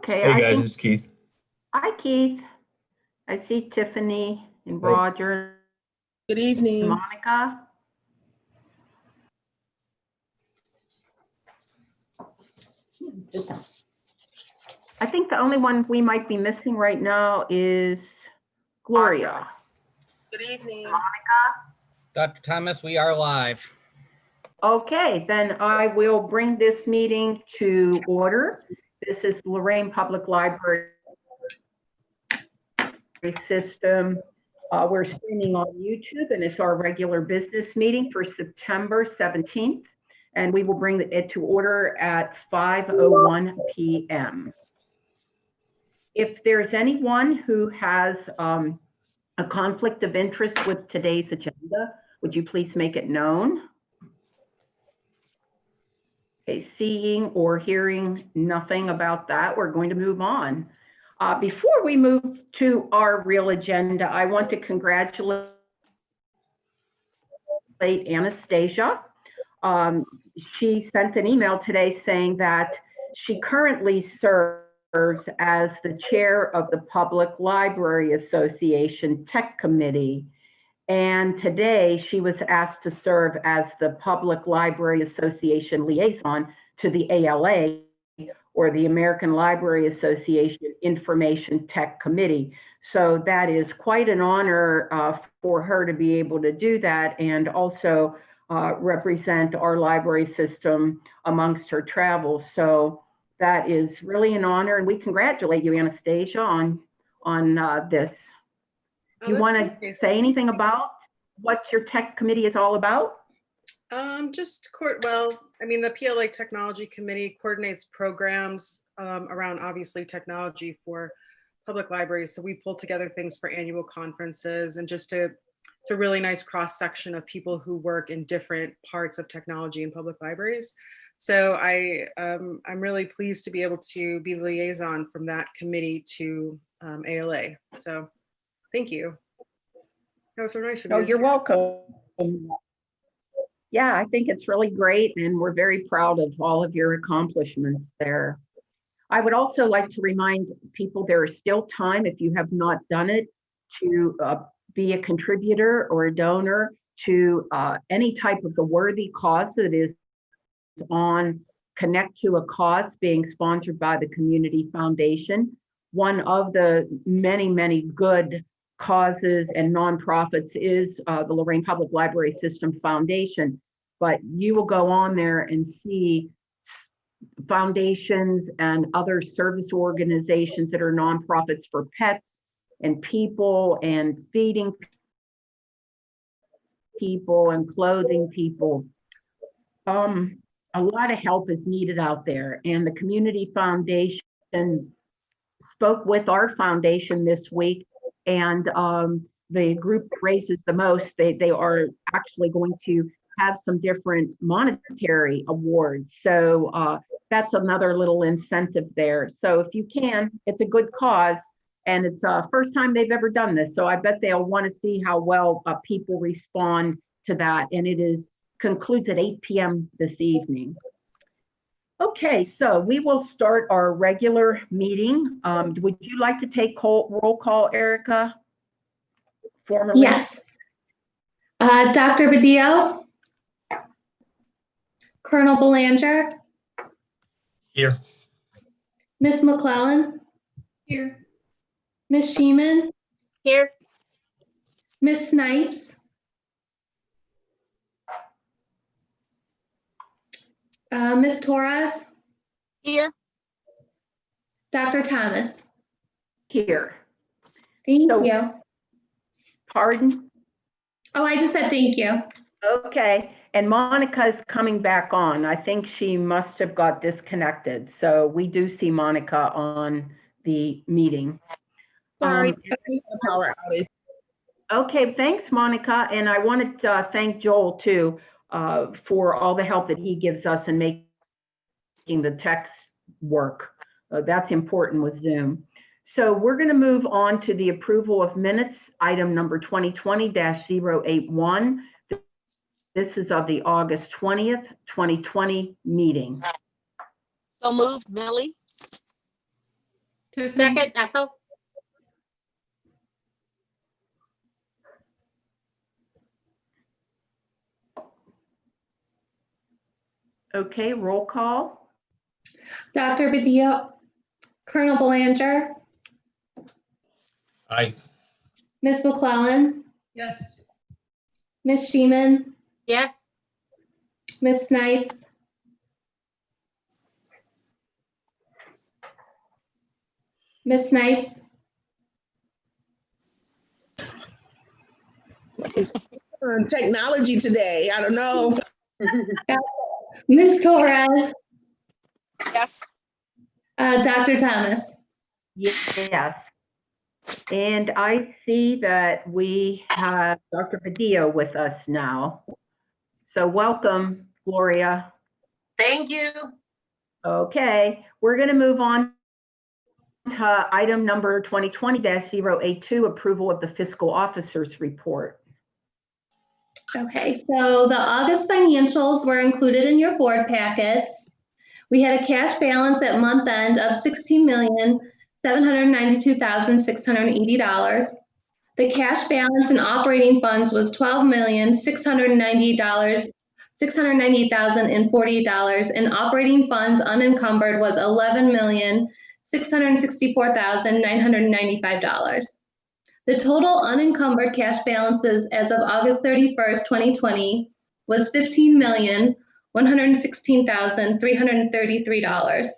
Okay, Hey I guys, think, it's Keith. hi Keith. I see Tiffany and Hey. Roger Good and evening. Monica. I think the only one we might be missing right now is Gloria. Good evening. Dr. Thomas, we are live. Okay, then I will bring this meeting to order. This is Lorraine Public Library System. We're streaming on YouTube, and it's our regular business meeting for September 17th, and we will bring it to order at 5:01 p.m. If there's anyone who has a conflict of interest with today's agenda, would you please make it known? Okay, seeing or hearing nothing about that, we're going to move on. Before we move to our real agenda, I want to congratulate Anastasia. She sent an email today saying that she currently serves as the chair of the Public Library Association Tech Committee. And today she was asked to serve as the Public Library Association Liaison to the ALA, or the American Library Association Information Tech Committee. So that is quite an honor for her to be able to do that, and also represent our library system amongst her travels. So that is really an honor, and we congratulate you, Anastasia, on this. Do you want to say anything about what your tech committee is all about? The PLA Technology Committee coordinates programs around obviously technology for public libraries. So we pull together things for annual conferences, and it's a really nice cross section of people who work in different parts of technology in public libraries. So I'm really pleased to be able to be the liaison from that committee to ALA. So thank you. That was so nice of you. Oh, you're welcome. Yeah, I think it's really great, and we're very proud of all of your accomplishments there. I would also like to remind people there is still time, if you have not done it, to be a contributor or a donor to any type of the worthy cause that is on Connect to a Cause, being sponsored by the Community Foundation. One of the many, many good causes and nonprofits is the Lorraine Public Library System Foundation, but you will go on there and see foundations and other service organizations that are nonprofits for pets and people and feeding people and clothing people. A lot of help is needed out there, and the Community Foundation spoke with our foundation this week, and the group that raises the most, they are actually going to have some different monetary awards. So that's another little incentive there. So if you can, it's a good cause, and it's the first time they've ever done this. So I bet they'll want to see how well people respond to that. And it concludes at 8 p.m. this evening. Okay, so we will start our regular meeting. Would you like to take roll call, Erica? Formally? Yes. Dr. Badillo? Colonel Belanger? Here. Miss McClellan? Here. Miss Sheeman? Here. Miss Snipes? Miss Torres? Here. Dr. Thomas? Here. Thank So- you. Pardon? Oh, I just said thank you. Okay, and Monica is coming back on. I think she must have got disconnected. So we do see Monica on the meeting. Sorry, power outage. Okay, thanks, Monica. And I wanted to thank Joel too for all the help that he gives us in making the text work. That's important with Zoom. So we're going to move on to the approval of minutes, item number 2020-081. This is of the August 20th, 2020 meeting. So moved, Millie. Second, Ethel. Okay, roll call. Dr. Badillo, Colonel Belanger, Aye. Ms. McClellan, Yes. Ms. Sheeman, Yes. Ms. Snipes, Ms. Snipes, It's technology today. I don't know. Ms. Torres, Yes. Dr. Thomas. Yes. And I see that we have Dr. Padilla with us now. So welcome, Gloria. Thank you. Okay, we're going to move on to item number 2020-082, approval of the fiscal officer's report. Okay, so the August financials were included in your board packets. We had a cash balance at month end of $16,792,680. The cash balance in operating funds was $12,698,048, and operating funds unencumbered was $11,664,995. The total unencumbered cash balances as of August 31st, 2020 was $15,116,333.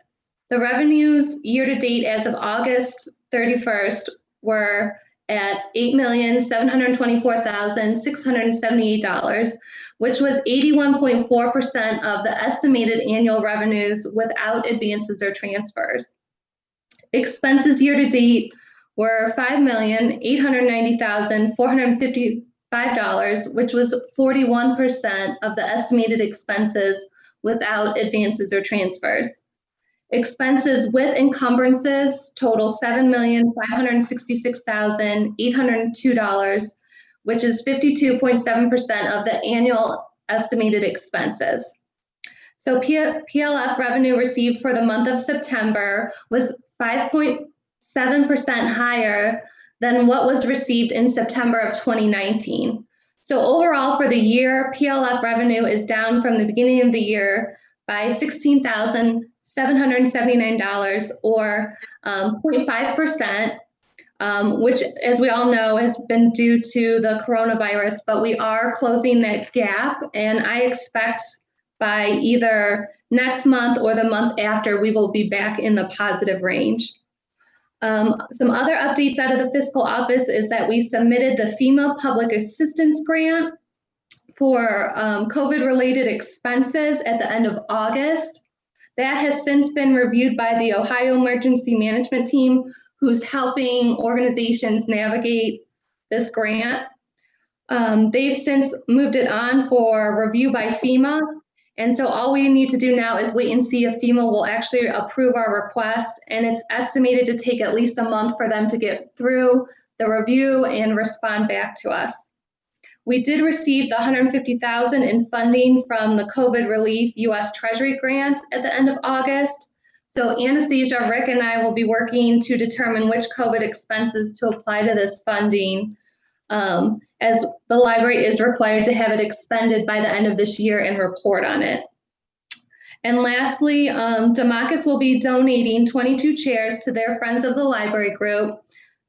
The revenues year-to-date as of August 31st were at $8,724,678, which was 81.4% of the estimated annual revenues without advances or transfers. Expenses year-to-date were $5,890,455, which was 41% of the estimated expenses without advances or transfers. Expenses with encumbrances total $7,566,802, which is 52.7% of the annual estimated expenses. So PLF revenue received for the month of September was 5.7% higher than what was received in September of 2019. So overall for the year, PLF revenue is down from the beginning of the year by $16,779 or 0.5%, which, as we all know, has been due to the coronavirus, but we are closing that gap, and I expect by either next month or the month after, we will be back in the positive range. Some other updates out of the fiscal office is that we submitted the FEMA Public Assistance Grant for COVID-related expenses at the end of August. That has since been reviewed by the Ohio Emergency Management Team, who's helping organizations navigate this grant. They've since moved it on for review by FEMA. And so all we need to do now is wait and see if FEMA will actually approve our request. And it's estimated to take at least a month for them to get through the review and respond back to us. We did receive the $150,000 in funding from the COVID Relief U.S. Treasury grant at the end of August. So Anastasia, Rick, and I will be working to determine which COVID expenses to apply to this funding, as the library is required to have it expended by the end of this year and report on it. And lastly, Democus will be donating 22 chairs to their Friends of the Library group.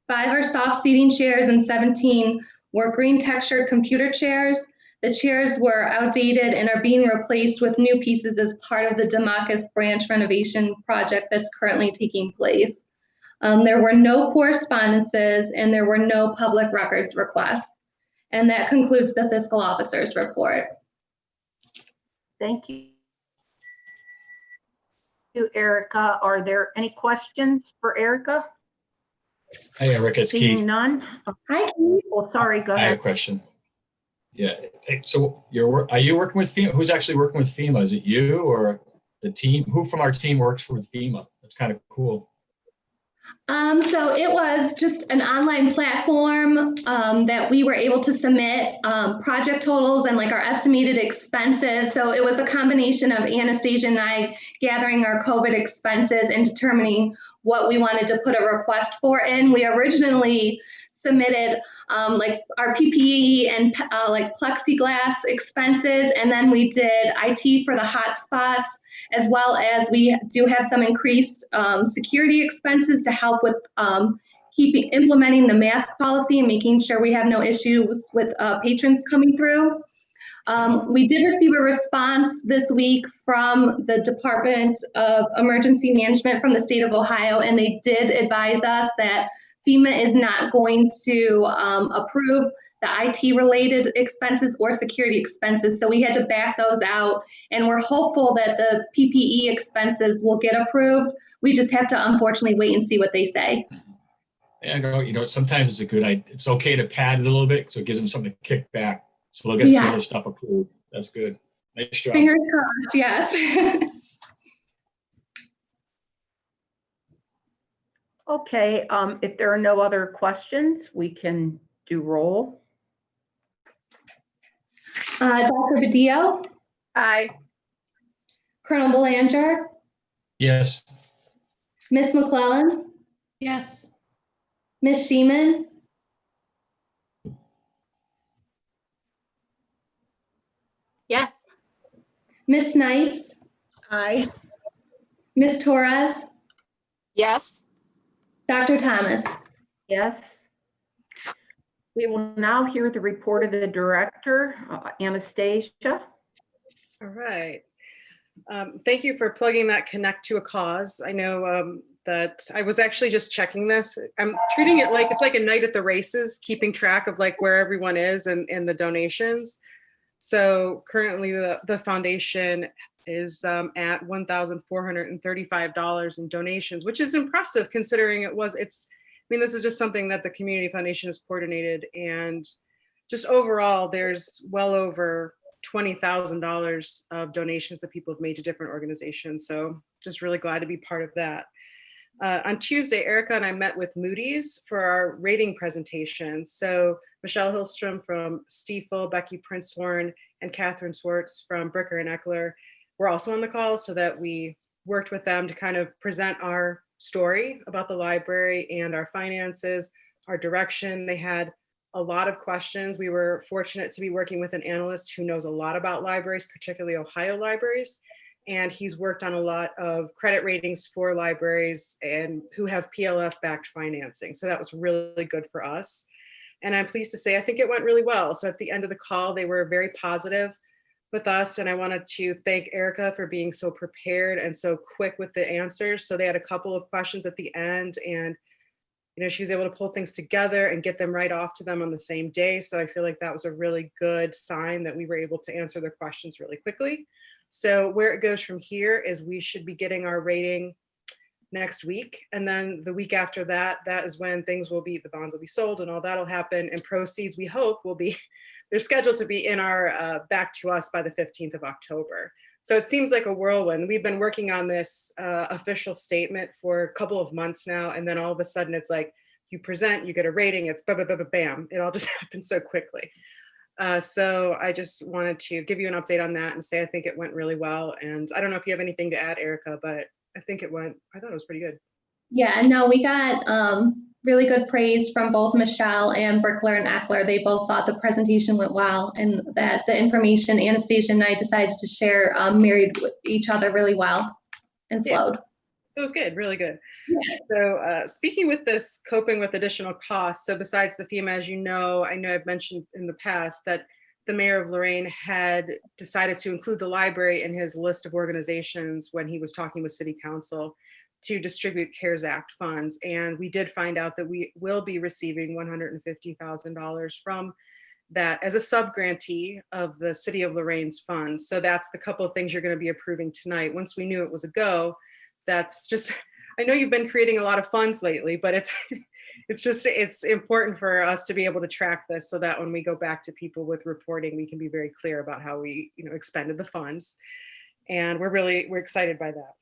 5 are soft seating chairs and 17 were green textured computer chairs. The chairs were outdated and are being replaced with new pieces as part of the Democus branch renovation project that's currently taking place. There were no correspondences and there were no public records requests. And that concludes the fiscal officer's report. Thank you, Erica. Are there any questions for Erica? Hey, Erica, it's Seeing Keith. none? Hi, Keith. Well, sorry, go I have a ahead. question. Yeah, so are you working with FEMA? Who's actually working with FEMA? Is it you or the team? Who from our team works with FEMA? That's kind of cool. So it was just an online platform that we were able to submit project totals and like our estimated expenses. So it was a combination of Anastasia and I gathering our COVID expenses and determining what we wanted to put a request for in. We originally submitted like our PPE and like plexiglass expenses, and then we did IT for the hotspots, as well as we do have some increased security expenses to help with implementing the mask policy and making sure we have no issues with patrons coming through. We did receive a response this week from the Department of Emergency Management from the state of Ohio, and they did advise us that FEMA is not going to approve the IT related expenses or security expenses. So we had to back those out, and we're hopeful that the PPE expenses will get approved. We just have to unfortunately wait and see what they say. Yeah, sometimes it's it's okay to pad it a little bit, so it gives them something to kick back. So they'll get the other stuff approved. That's good. Nice job. Fingers crossed, yes. Okay, if there are no other questions, we can do roll. Dr. Badillo, Aye. Colonel Belanger, Yes. Miss McClellan, Yes. Miss Sheeman, Yes. Miss Snipes, Aye. Miss Torres, Yes. Dr. Thomas. Yes. We will now hear the report of the director, Anastasia. All right. Thank you for plugging that connect to a cause. I know that I was actually just checking this. I'm treating it like it's like a night at the races, keeping track of like where everyone is and the donations. So currently the foundation is at $1,435 in donations, which is impressive considering this is just something that the Community Foundation has coordinated, and just overall, there's well over $20,000 of donations that people have made to different organizations. So just really glad to be part of that. On Tuesday, Erica and I met with Moody's for our rating presentation. So Michelle Hillstrom from Stiefel, Becky Princehorn, and Catherine Swartz from Bricker and Eckler were also on the call, so that we worked with them to kind of present our story about the library and our finances, our direction. They had a lot of questions. We were fortunate to be working with an analyst who knows a lot about libraries, particularly Ohio libraries. And he's worked on a lot of credit ratings for libraries and who have PLF backed financing. So that was really good for us. And I'm pleased to say, I think it went really well. So at the end of the call, they were very positive with us. And I wanted to thank Erica for being so prepared and so quick with the answers. So they had a couple of questions at the end, and she was able to pull things together and get them right off to them on the same day. So I feel like that was a really good sign that we were able to answer their questions really quickly. So where it goes from here is we should be getting our rating next week. And then the week after that, that is when the bonds will be sold and all that'll happen. And proceeds, we hope, they're scheduled to be in our back to us by the 15th of October. So it seems like a whirlwind. We've been working on this official statement for a couple of months now. And then all of a sudden it's like, you present, you get a rating, it's bam. It all just happens so quickly. So I just wanted to give you an update on that and say, I think it went really well. And I don't know if you have anything to add, Erica, but I thought it was pretty good. Yeah, no, we got really good praise from both Michelle and Brickler and Eckler. They both thought the presentation went well, and that the information Anastasia and I decided to share married with each other really well and flowed. Yeah. So it was good, really good. Yeah. So speaking with this, coping with additional costs. So besides the FEMA, as you know, I know I've mentioned in the past that the mayor of Lorain had decided to include the library in his list of organizations when he was talking with city council to distribute CARES Act funds. And we did find out that we will be receiving $150,000 from that as a sub-grantee of the city of Lorain's funds. So that's the couple of things you're going to be approving tonight. Once we knew it was a go, that's just, I know you've been creating a lot of funds lately, but it's important for us to be able to track this so that when we go back to people with reporting, we can be very clear about how we expended the funds. And we're excited by that.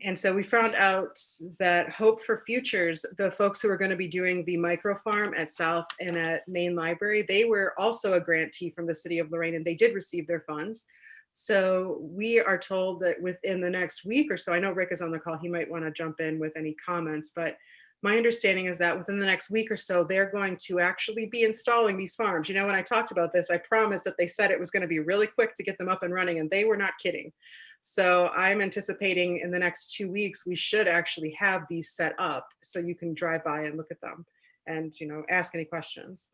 And so we found out that Hope for Futures, the folks who are going to be doing the micro farm at South and at Main Library, they were also a grantee from the city of Lorraine, and they did receive their funds. So we are told that within the next week or so, I know Rick is on the call, he might want to jump in with any comments, but my understanding is that within the next week or so, they're going to actually be installing these farms. You know, when I talked about this, I promised that they said it was going to be really quick to get them up and running, and they were not kidding. So I'm anticipating in the next 2 weeks, we should actually have these set up so you can drive by and look at them and, you know, ask any questions.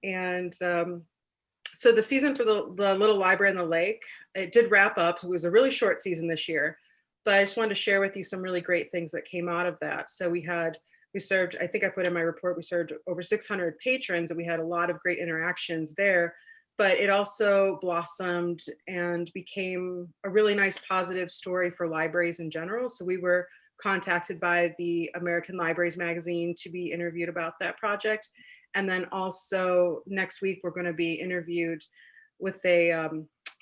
And so the season for the little library in the lake, it did wrap up. So it was a really short season this year, but I just wanted to share with you some really great things that came out of that. So we served, I think I put in my report, we served over 600 patrons, and we had a lot of great interactions there, but it also blossomed and became a really nice positive story for libraries in general. So we were contacted by the American Libraries magazine to be interviewed about that project. And then also next week, we're going to be interviewed with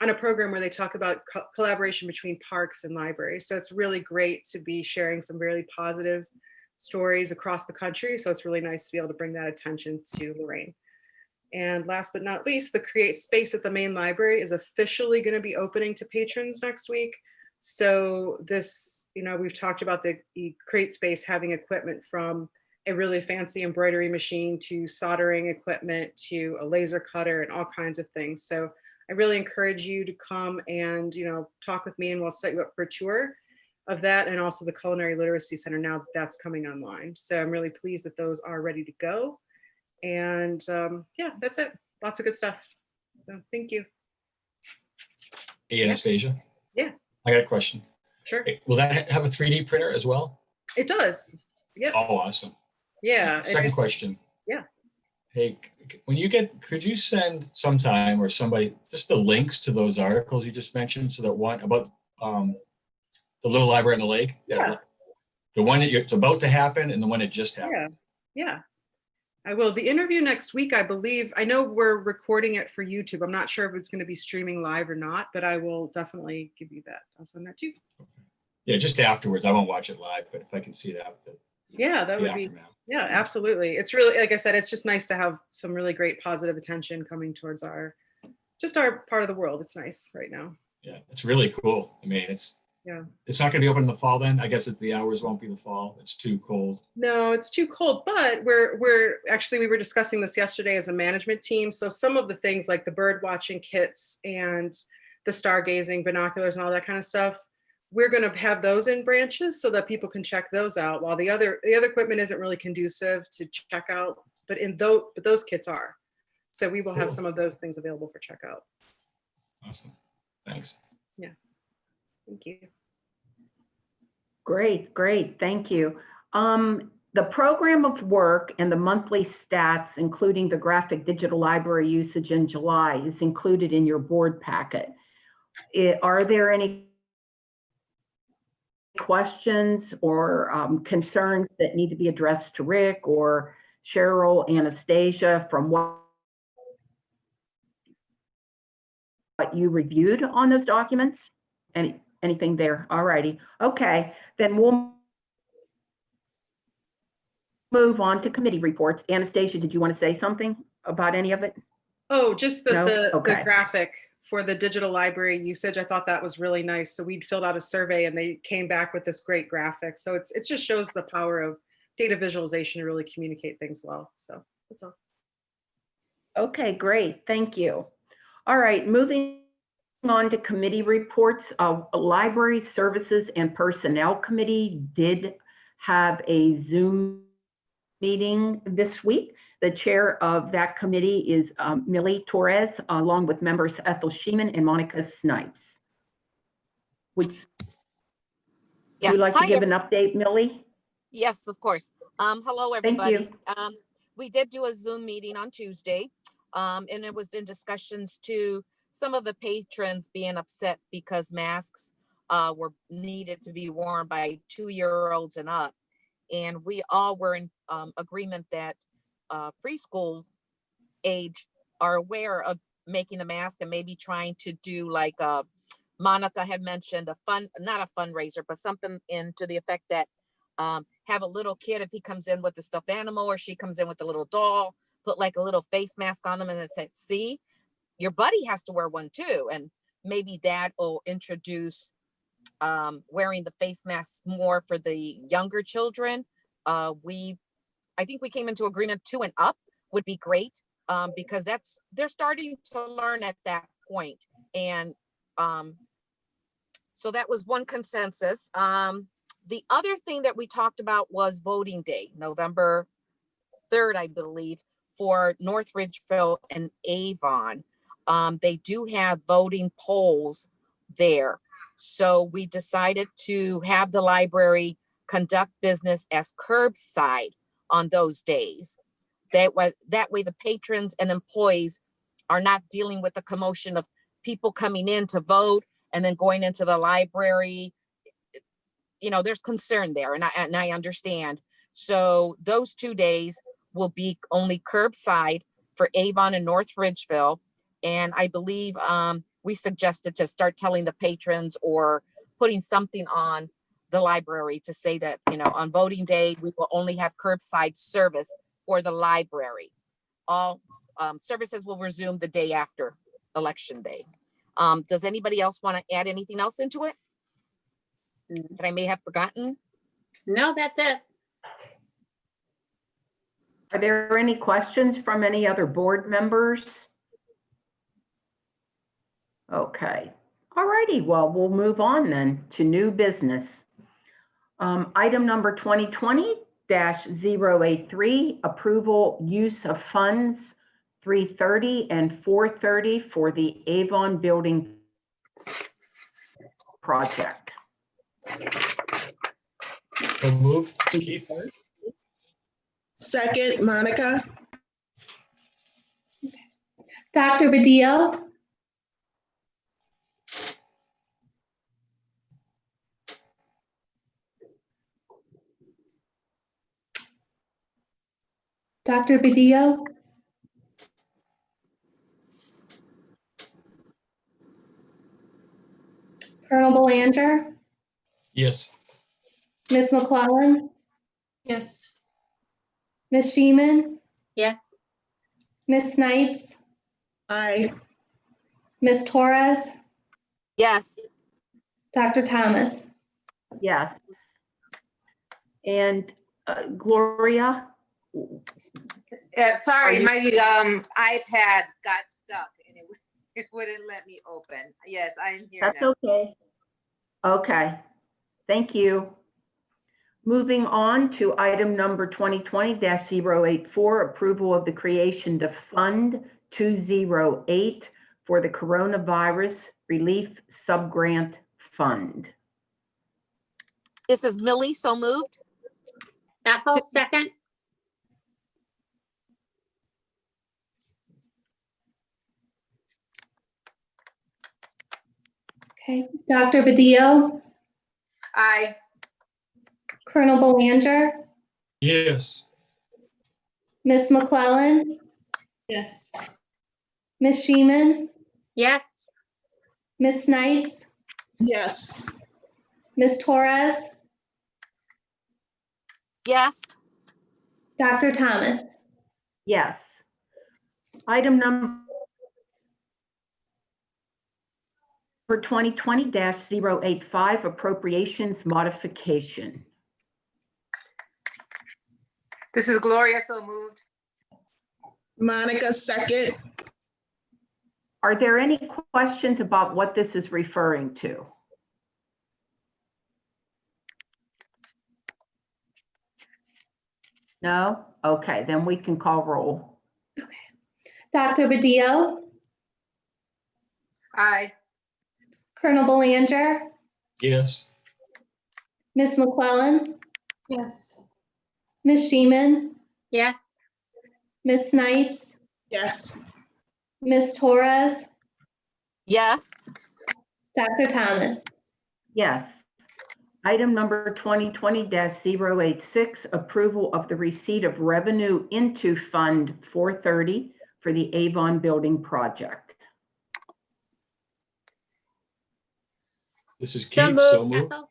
on a program where they talk about collaboration between parks and libraries. So it's really great to be sharing some really positive stories across the country. So it's really nice to be able to bring that attention to Lorraine. And last but not least, the Create Space at the main library is officially going to be opening to patrons next week. So this, you know, we've talked about the Create Space having equipment from a really fancy embroidery machine to soldering equipment to a laser cutter and all kinds of things. So I really encourage you to come and, you know, talk with me, and we'll set you up for a tour of that, and also the Culinary Literacy Center. Now that's coming online. So I'm really pleased that those are ready to go. And yeah, that's it. Lots of good stuff. So thank you. Hey, Anastasia. Yeah. I got a question. Sure. Will that have a 3D printer as well? It does. Yep. Oh, awesome. Yeah. Second question. Yeah. Hey, when you could you send sometime or somebody just the links to those articles you just mentioned, so that one about the little library on the lake? Yeah. The one that it's about to happen and the one that just happened. Yeah. Yeah. I will. The interview next week, I believe, I know we're recording it for YouTube. I'm not sure if it's going to be streaming live or not, but I will definitely give you that. I'll send that to you. Yeah, just afterwards. I won't watch it live, but if I can see that. Yeah, that would be, yeah, absolutely. It's really, like I said, it's just nice to have some really great positive attention coming towards our part of the world. It's nice right now. Yeah, it's really cool. I mean, it's not going to be open in the fall then. I guess the hours won't be the fall. It's too cold. No, it's too cold, but we were discussing this yesterday as a management team. So some of the things like the bird watching kits and the stargazing binoculars and all that kind of stuff, we're going to have those in branches so that people can check those out, while the other equipment isn't really conducive to check out, but those kits are. So we will have some of those things available for checkout. Awesome. Thanks. Yeah. Thank you. Great. Thank you. The program of work and the monthly stats, including the graphic digital library usage in July, is included in your board packet. Are there any questions or concerns that need to be addressed to Rick or Cheryl, Anastasia, from what you reviewed on those documents? Anything there? All righty. Okay, then we'll move on to committee reports. Anastasia, did you want to say something about any of it? Oh, just that No? the graphic for the digital library usage, I thought that was really nice. So we'd filled out a survey and they came back with this great graphic. So it just shows the power of data visualization to really communicate things well. So that's all. Okay, great. Thank you. All right, moving on to committee reports. Library Services and Personnel Committee did have a Zoom meeting this week. The chair of that committee is Millie Torres, along with members Ethel Sheeman and Monica Snipes. Would you like to give an update, Millie? Yes, of course. Hello, everybody. Thank you. We did do a Zoom meeting on Tuesday, and it was in discussions to some of the patrons being upset because masks were needed to be worn by 2-year-olds and up. And we all were in agreement that preschool age are aware of making a mask and maybe trying to do like a Monica had mentioned not a fundraiser, but something to the effect that have a little kid, if he comes in with a stuffed animal or she comes in with a little doll, put like a little face mask on them and then say, see, your buddy has to wear one too. And maybe that will introduce wearing the face masks more for the younger children. I think we came into agreement 2 and up would be great, because they're starting to learn at that point. And so that was one consensus. The other thing that we talked about was voting day, November 3rd, I believe, for North Ridgeville and Avon. They do have voting polls there. So we decided to have the library conduct business as curbside on those days. That way the patrons and employees are not dealing with the commotion of people coming in to vote and then going into the library. You know, there's concern there, and I understand. So those 2 days will be only curbside for Avon and North Ridgeville. And I believe we suggested to start telling the patrons or putting something on the library to say that, you know, on voting day, we will only have curbside service for the library. All services will resume the day after election day. Does anybody else want to add anything else into it that I may have forgotten? No, that's it. Are there any questions from any other board members? Okay, all righty, well, we'll move on then to new business. Item number 2020-083, approval use of funds 330 and 430 for the Avon building project. So moved. Keith? Second, Monica. Dr. Badillo? Dr. Badillo? Colonel Belanger? Yes. Ms. McClellan? Yes. Ms. Sheeman? Yes. Ms. Snipes? Aye. Ms. Torres? Yes. Dr. Thomas? Yes. And Gloria? Sorry, Are you- my iPad got stuck and it wouldn't let me open. Yes, I am here That's now. okay. Okay, thank you. Moving on to item number 2020-084, approval of the creation of Fund 208 for the Coronavirus Relief Subgrant Fund. This is Millie, so moved. Ethel, second. Okay. Dr. Badillo? Aye. Colonel Belanger? Yes. Ms. McClellan? Yes. Ms. Sheeman? Yes. Ms. Snipes? Yes. Ms. Torres? Yes. Dr. Thomas? Yes. Item number 2020-085, appropriations modification. This is Gloria, so moved. Monica, second. Are there any questions about what this is referring to? No? Okay, then we can call roll. Dr. Badillo? Aye. Colonel Belanger? Yes. Ms. McClellan? Yes. Ms. Sheeman? Yes. Ms. Snipes? Yes. Ms. Torres? Yes. Dr. Thomas? Yes. Item number 2020-086, approval of the receipt of revenue into Fund 430 for the Avon building project. This is So Keith, so moved, moved. Ethel.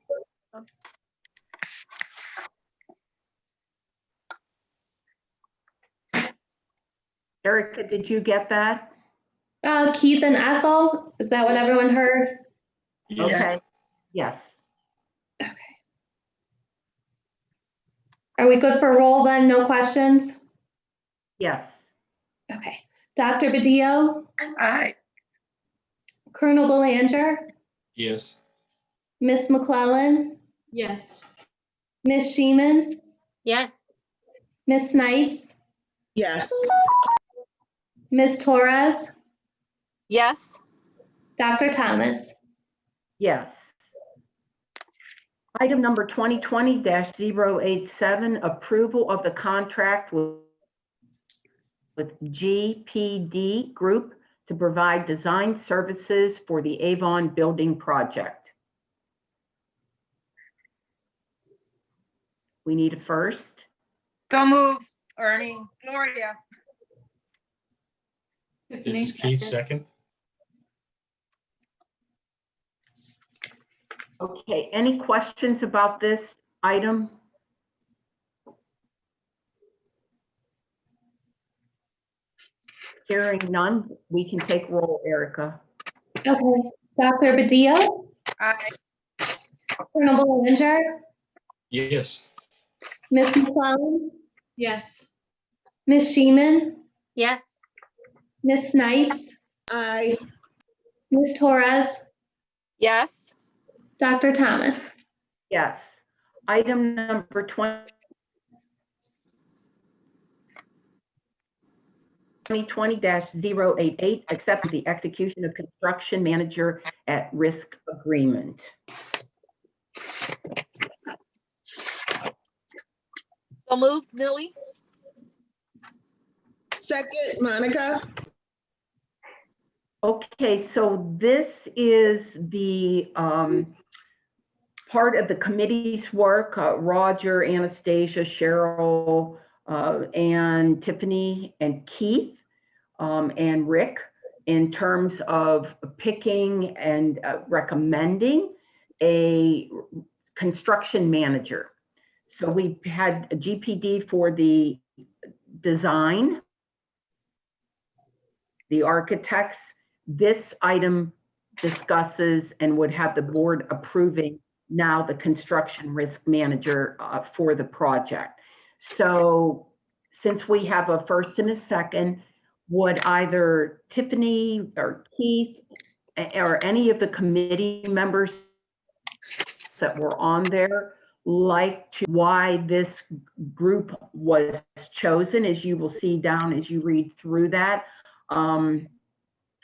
Erica, did you get that? Keith and Ethel, is that what everyone heard? Yes. Okay. Yes. Okay. Are we good for roll then? No questions? Yes. Okay. Dr. Badillo, Aye. Colonel Belanger, Yes. Miss McClellan, Yes. Miss Sheeman, Yes. Miss Snipes, Yes. Miss Torres, Yes. Dr. Thomas. Yes. Item number 2020-087, approval of the contract with GPD Group to provide design services for the Avon building project. We need a first. So moved, Ernie. Gloria. This is Keith, second. Okay, any questions about this item? Hearing none, we can take roll, Erica. Okay. Dr. Badillo, Aye. Colonel Belanger, Yes. Miss McClellan, Yes. Miss Sheeman, Yes. Miss Snipes, Aye. Miss Torres, Yes. Dr. Thomas. Yes. Item number 2020-088, accept the execution of construction manager at risk agreement. So moved, Millie? Second, Monica. Okay, so this is the part of the committee's work. Roger, Anastasia, Cheryl, and Tiffany and Keith and Rick, in terms of picking and recommending a construction manager. So we had a GPD for the design, the architects. This item discusses and would have the board approving now the construction risk manager for the project. So since we have a first and a second, would either Tiffany or Keith or any of the committee members that were on there like to why this group was chosen, as you will see down as you read through that.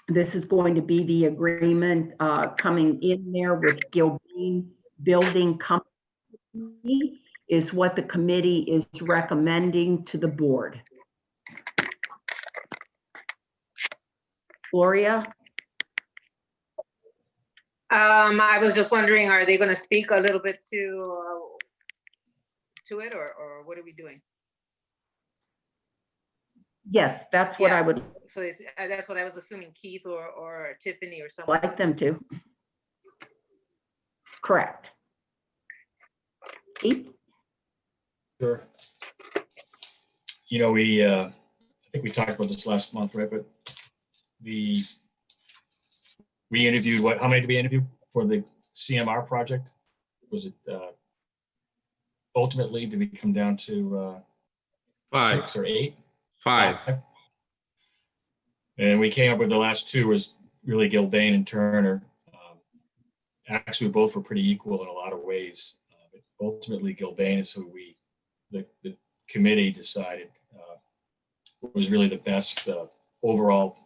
This is going to be the agreement coming in there with Gilbane Building Company is what the committee is recommending to the board. Gloria? I was just wondering, are they going to speak a little bit to it, or what are we doing? Yes, that's what Yeah. I would So that's what I was assuming, Keith or Tiffany or someone. like them to. Correct. Keith? Sure. You know, I think we talked about this last month, right? But we interviewed, how many did we interview for the CMR project? Was it, ultimately, did we come down to 6 or 8? 5. And we came up with the last two was really Gilbane and Turner. Actually, both were pretty equal in a lot of ways. But ultimately, Gilbane is who the committee decided was really the best overall,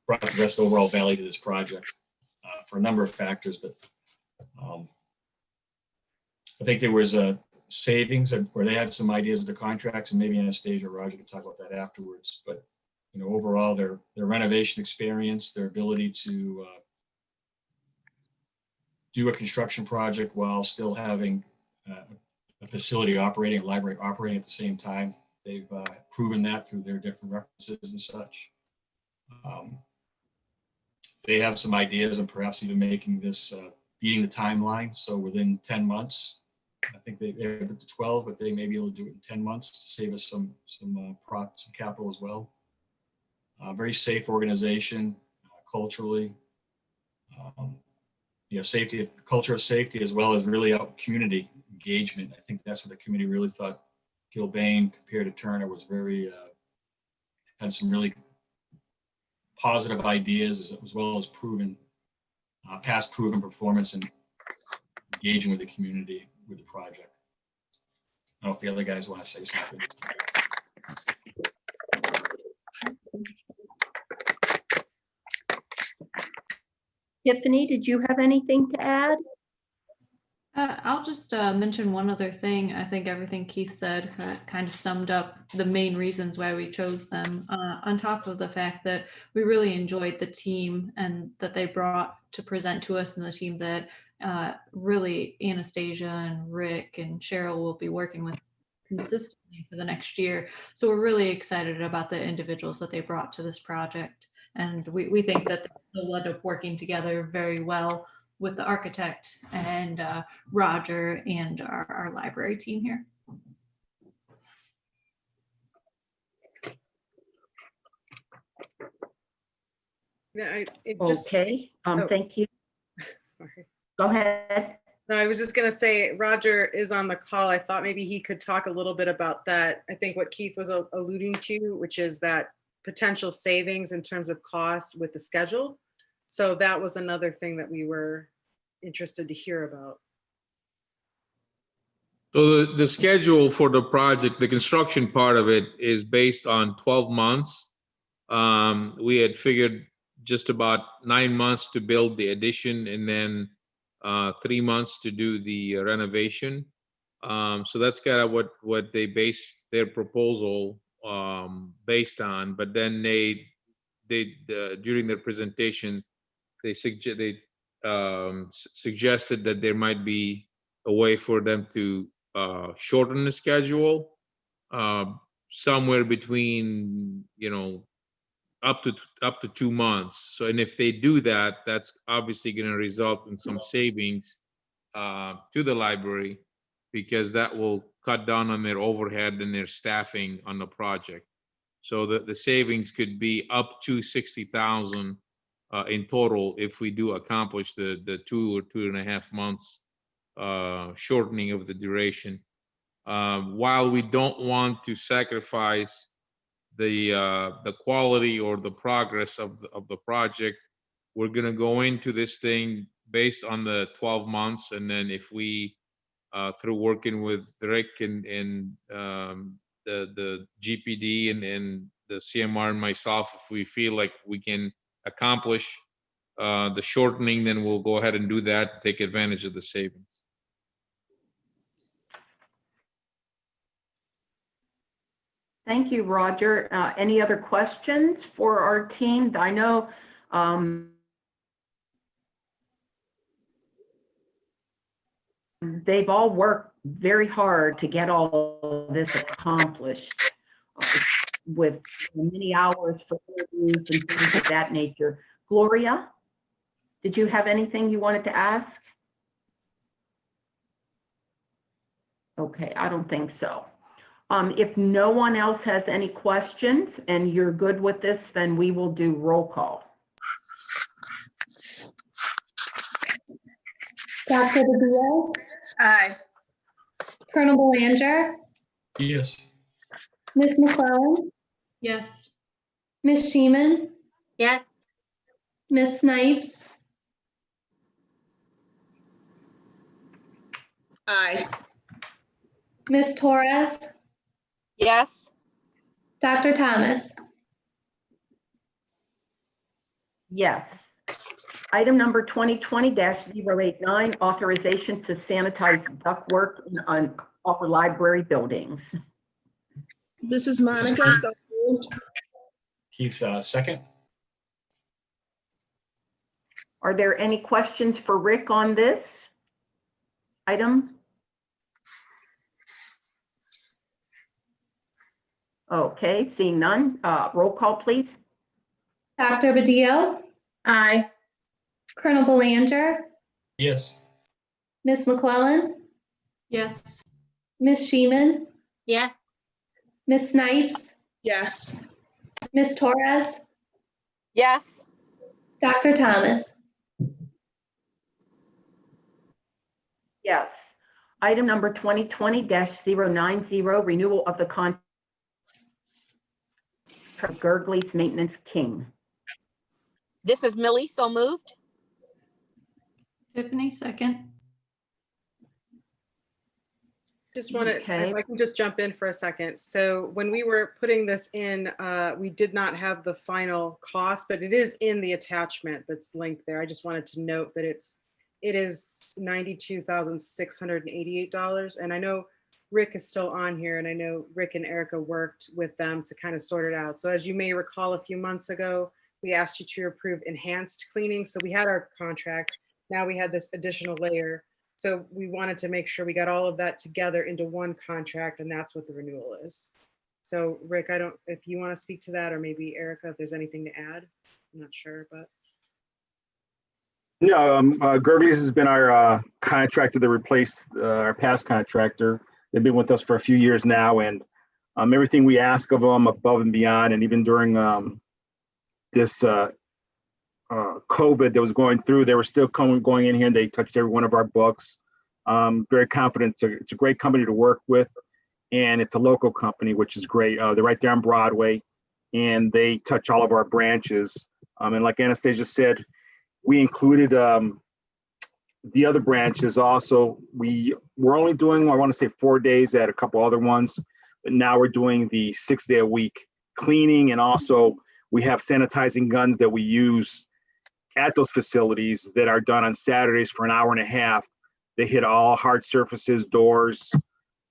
brought the best overall value to this project for a number of factors. But I think there was a savings where they had some ideas with the contracts, and maybe Anastasia or Roger can talk about that afterwards. But you know, overall, their renovation experience, their ability to do a construction project while still having a facility operating, a library operating at the same time. They've proven that through their different references and such. They have some ideas and perhaps even making this beating the timeline. So within 10 months, I think they have up to 12, but they may be able to do it in 10 months to save us some capital as well. Very safe organization culturally. Safety, culture of safety, as well as really out community engagement. I think that's what the committee really thought Gilbane compared to Turner was very, had some really positive ideas as well as past proven performance and engaging with the community with the project. I don't know if the other guys want to say something. Tiffany, did you have anything to add? I'll just mention one other thing. I think everything Keith said kind of summed up the main reasons why we chose them, on top of the fact that we really enjoyed the team and that they brought to present to us, and the team that really Anastasia and Rick and Cheryl will be working with consistently for the next year. So we're really excited about the individuals that they brought to this project. And we think that they'll end up working together very well with the architect and Roger and our library team here. Yeah, Okay, thank you. Sorry. Go ahead. No, I was just going to say, Roger is on the call. I thought maybe he could talk a little bit about that. I think what Keith was alluding to, which is that potential savings in terms of cost with the schedule. So that was another thing that we were interested to hear about. So the schedule for the project, the construction part of it is based on 12 months. We had figured just about 9 months to build the addition and then 3 months to do the renovation. So that's kind of what they based their proposal based on. But then they during their presentation, they suggested that there might be a way for them to shorten the schedule somewhere between, up to 2 months. So, and if they do that, that's obviously going to result in some savings to the library, because that will cut down on their overhead and their staffing on the project. So the savings could be up to 60,000 in total if we do accomplish the 2 or 2.5 months shortening of the duration. While we don't want to sacrifice the quality or the progress of the project, we're going to go into this thing based on the 12 months, and then if we through working with Rick and the GPD and the CMR and myself, if we feel like we can accomplish the shortening, then we'll go ahead and do that, take advantage of the savings. Thank you, Roger. Any other questions for our team? I know they've all worked very hard to get all of this accomplished with many hours for interviews and things of that nature. Gloria, did you have anything you wanted to ask? Okay, I don't think so. If no one else has any questions and you're good with this, then we will do roll call. Dr. Badillo? Aye. Colonel Belanger? Yes. Ms. McClellan? Yes. Ms. Sheeman? Yes. Ms. Snipes? Aye. Ms. Torres? Yes. Dr. Thomas? Yes. Item number 2020-089, authorization to sanitize ductwork on our library buildings. This is Monica. So moved. Keith, second. Are there any questions for Rick on this item? Okay, seeing none. Roll call, please. Dr. Badillo? Aye. Colonel Belanger? Yes. Ms. McClellan, Yes. Ms. Sheeman, Yes. Ms. Snipes, Yes. Ms. Torres, Yes. Dr. Thomas. Yes. Item number 2020-090, renewal of the contract for Gergley's Maintenance King. This is Millie, so moved. Tiffany, second. Just want to, Okay. if I can just jump in for a second. So when we were putting this in, we did not have the final cost, but it is in the attachment that's linked there. I just wanted to note that it is $92,688. And I know Rick is still on here, and I know Rick and Erica worked with them to kind of sort it out. So as you may recall, a few months ago, we asked you to approve enhanced cleaning. So we had our contract. Now we had this additional layer. So we wanted to make sure we got all of that together into one contract, and that's what the renewal is. So Rick, I don't, if you want to speak to that, or maybe Erica, if there's anything to add, I'm not sure, but. No, Gergley's has been our contractor to replace our past contractor. They've been with us for a few years now, and everything we ask of them above and beyond, and even during this COVID that was going through, they were still going in here and they touched every one of our books. Very confident. It's a great company to work with, and it's a local company, which is great. They're right there on Broadway, and they touch all of our branches. And like Anastasia said, we included the other branches also. We're only doing, I want to say 4 days at a couple other ones, but now we're doing the 6 day a week cleaning, and also we have sanitizing guns that we use at those facilities that are done on Saturdays for an hour and a half. They hit all hard surfaces, doors,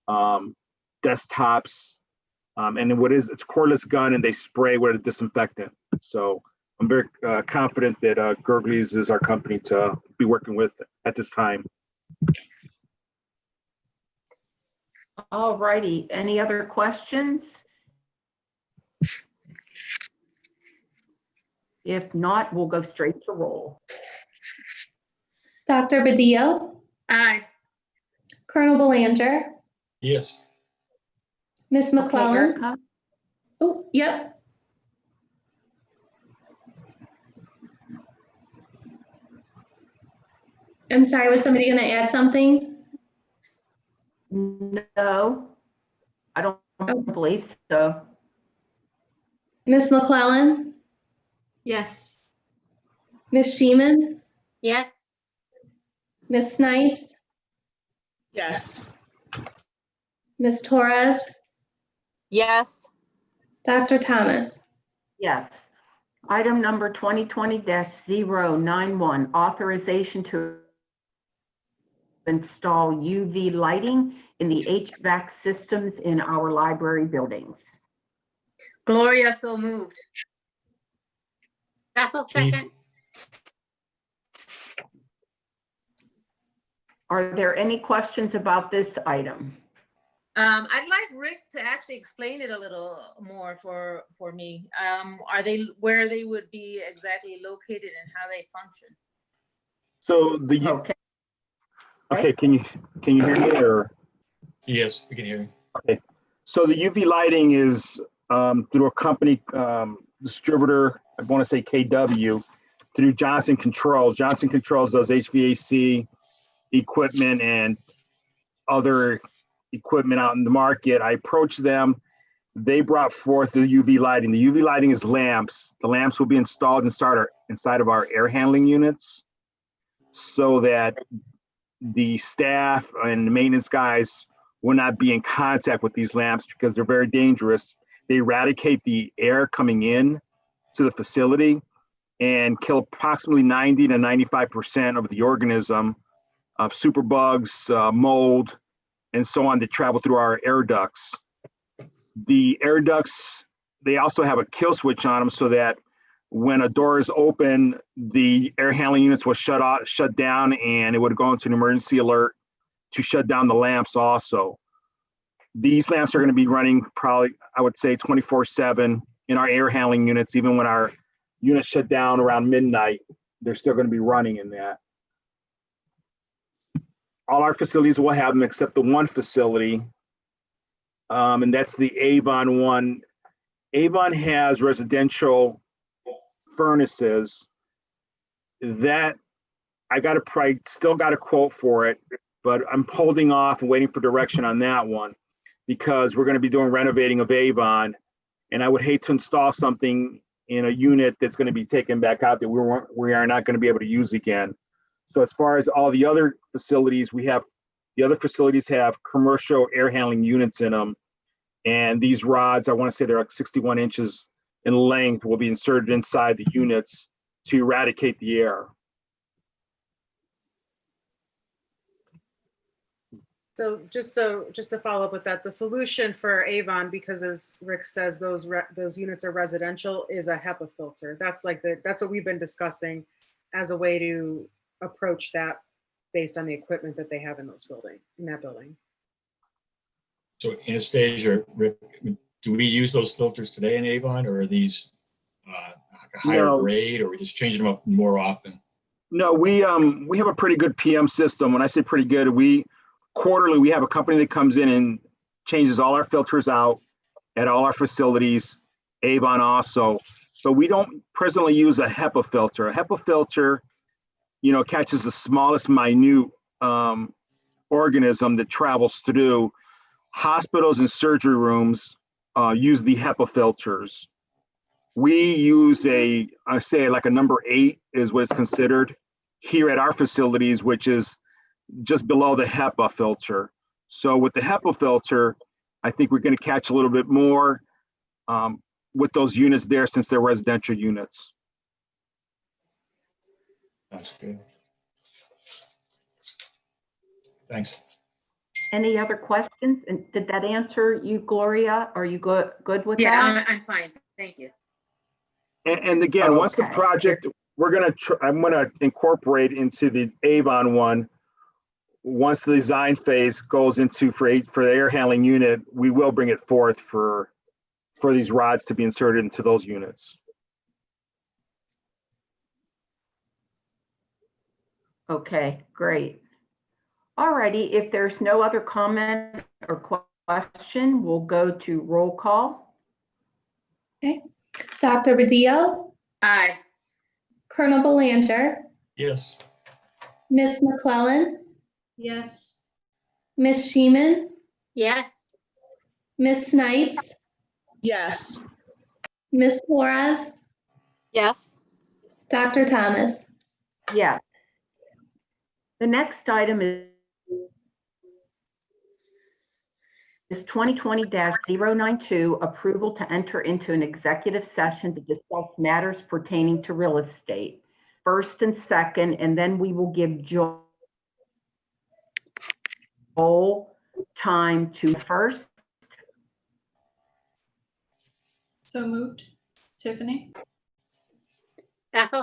desktops, and it's a cordless gun, and they spray with a disinfectant. So I'm very confident that Gergley's is our company to be working with at this time. All righty. Any other questions? If not, we'll go straight to roll. Dr. Badillo, Aye. Colonel Belanger, Yes. Ms. Okay, McClellan. Erica? Oh, yep. I'm sorry, was somebody going to add something? No, I don't believe so. Ms. McClellan, Yes. Ms. Sheeman, Yes. Ms. Snipes, Yes. Ms. Torres, Yes. Dr. Thomas. Yes. Item number 2020-091, authorization to install UV lighting in the HVAC systems in our library buildings. Gloria, so moved. Bethel, Keith. second. Are there any questions about this item? I'd like Rick to actually explain it a little more for me. Are they where they would be exactly located and how they function? So okay, can you hear me, or? Yes, we can hear you. Okay, so the UV lighting is through a company distributor, I want to say KW, through Johnson Controls. Johnson Controls does HVAC equipment and other equipment out in the market. I approached them. They brought forth the UV lighting. The UV lighting is lamps. The lamps will be installed inside of our air handling units, so that the staff and the maintenance guys will not be in contact with these lamps, because they're very dangerous. They eradicate the air coming in to the facility and kill approximately 90 to 95% of the organism, superbugs, mold, and so on, that travel through our air ducts. The air ducts, they also have a kill switch on them, so that when a door is open, the air handling units will shut down, and it would go into an emergency alert to shut down the lamps also. These lamps are going to be running probably, I would say, 24/7 in our air handling units. Even when our units shut down around midnight, they're still going to be running in that. all our facilities will have them except the one facility. And that's the Avon one. Avon has residential furnaces that still got a quote for it, but I'm holding off and waiting for direction on that one because we're going to be doing renovating of Avon. And I would hate to install something in a unit that's going to be taken back out that we are not going to be able to use again. So as far as all the other facilities, the other facilities have commercial air handling units in them. And these rods, I want to say they're like 61 inches in length, will be inserted inside the units to eradicate the air. So just to follow up with that, the solution for Avon, because as Rick says, those units are residential, is a HEPA filter. That's what we've been discussing as a way to approach that based on the equipment that they have in that building. So Anastasia, Rick, do we use those filters today in Avon, or are these a higher No. grade, or are we just changing them up more often? No, we have a pretty good PM system. When I say pretty good, quarterly, we have a company that comes in and changes all our filters out at all our facilities, Avon also, but we don't presently use a HEPA filter. A HEPA filter, catches the smallest minute organism that travels through. Hospitals and surgery rooms use the HEPA filters. We use I say like a number 8 is what it's considered here at our facilities, which is just below the HEPA filter. So with the HEPA filter, I think we're going to catch a little bit more with those units there since they're residential units. That's good. Thanks. Any other questions? And did that answer you, Gloria? Are you good with that? Yeah, I'm fine. Thank you. And again, once the Okay. project, I'm going to incorporate into the Avon one. Once the design phase goes into for the air handling unit, we will bring it forth for these rods to be inserted into those units. Okay, great. All righty, if there's no other comment or question, we'll go to roll call. Okay. Dr. Badillo, Aye. Colonel Belanger, Yes. Miss McClellan, Yes. Miss Sheeman, Yes. Miss Snipes, Yes. Miss Flores, Yes. Dr. Thomas. Yes. The next item is 2020-092, approval to enter into an executive session to discuss matters pertaining to real estate. First and second, and then we will give Joel time to first. So moved. Tiffany? Ethel